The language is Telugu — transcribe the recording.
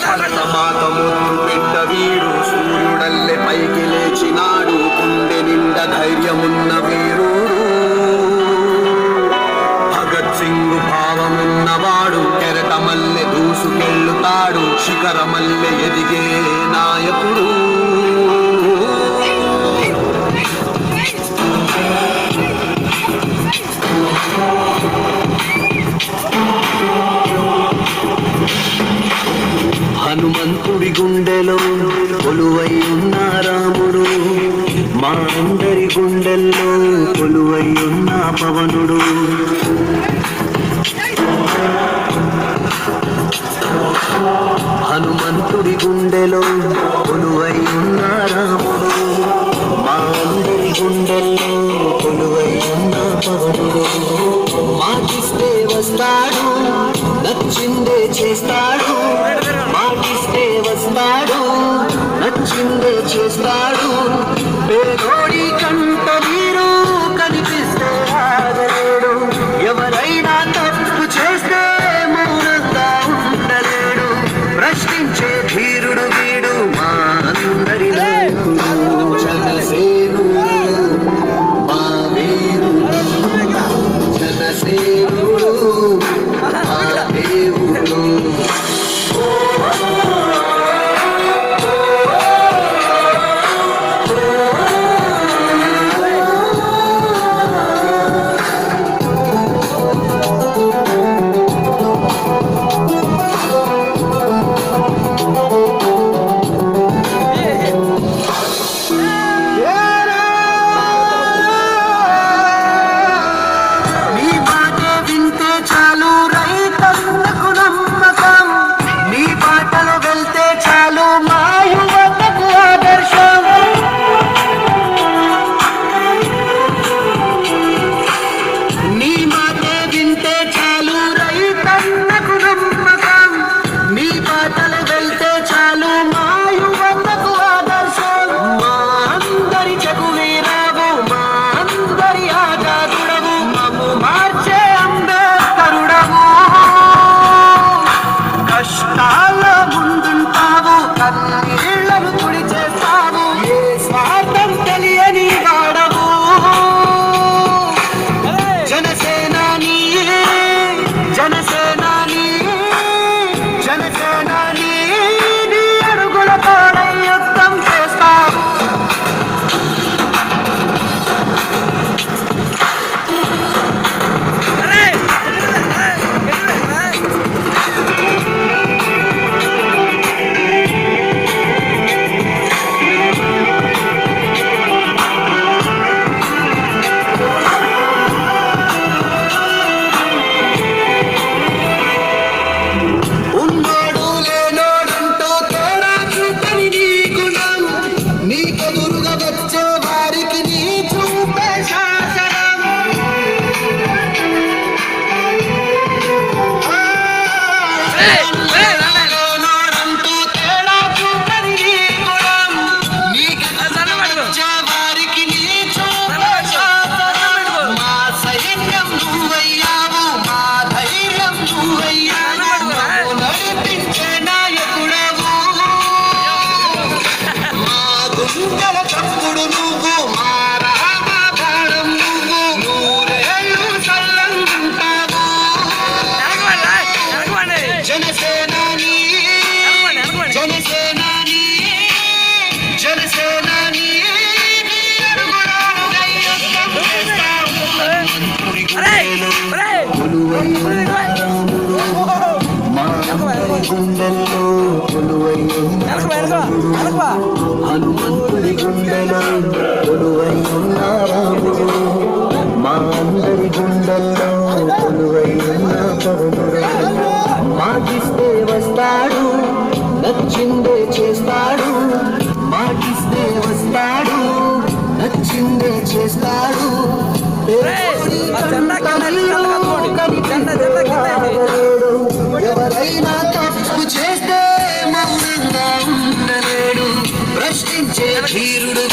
భరతమాత ముద్దు బిడ్డ వీడు సూర్యుడల్లె పైకి లేచినాడు గుండె నిండా ధైర్యమున్న వీరుడు భగత్ సింగ్ భావమున్నవాడు కెరటమల్లె దూసుకెళ్ళుతాడు శిఖరమల్లె ఎదిగే నాయకుడు హనుమంతుడి గుండెలో కొలువై ఉన్న రాముడు మా అందరి గుండెల్లో కొలువై ఉన్న పవనుడు హనుమంతుడి గుండెలో కొలువై ఉన్న రాముడు మా అందరి గుండెల్లో కొలువై ఉన్న పవనుడు మాటిస్తే వస్తాడు నచ్చిందే చేస్తాడు మాటిస్తే వస్తాడు నచ్చిందే చేస్తాడు పేదోడి కంట నీరు కనిపిస్తే ఆగలేడు ఎవరైనా తప్పు చేస్తే మౌనంగా ఉండలేడు ప్రశ్నించే ధీరుడు వీడు మా అందరి జనసేను మా వీరుడు జనసేనుడు మా దేవుడు గుండెల్లో కొలువై హనుమంతుడి గుండెలో కొలువై ఉన్న రాముడు మా అందరి గుండెల్లో కొలువై ఉన్న పవనుడు మాటిస్తే వస్తాడు నచ్చిందే చేస్తాడు మాటిస్తే వస్తాడు నచ్చిందే చేస్తాడు ఎవరైనా తప్పు చేస్తే మౌనంగా ఉండలేడు ప్రశ్నించే ధీరుడు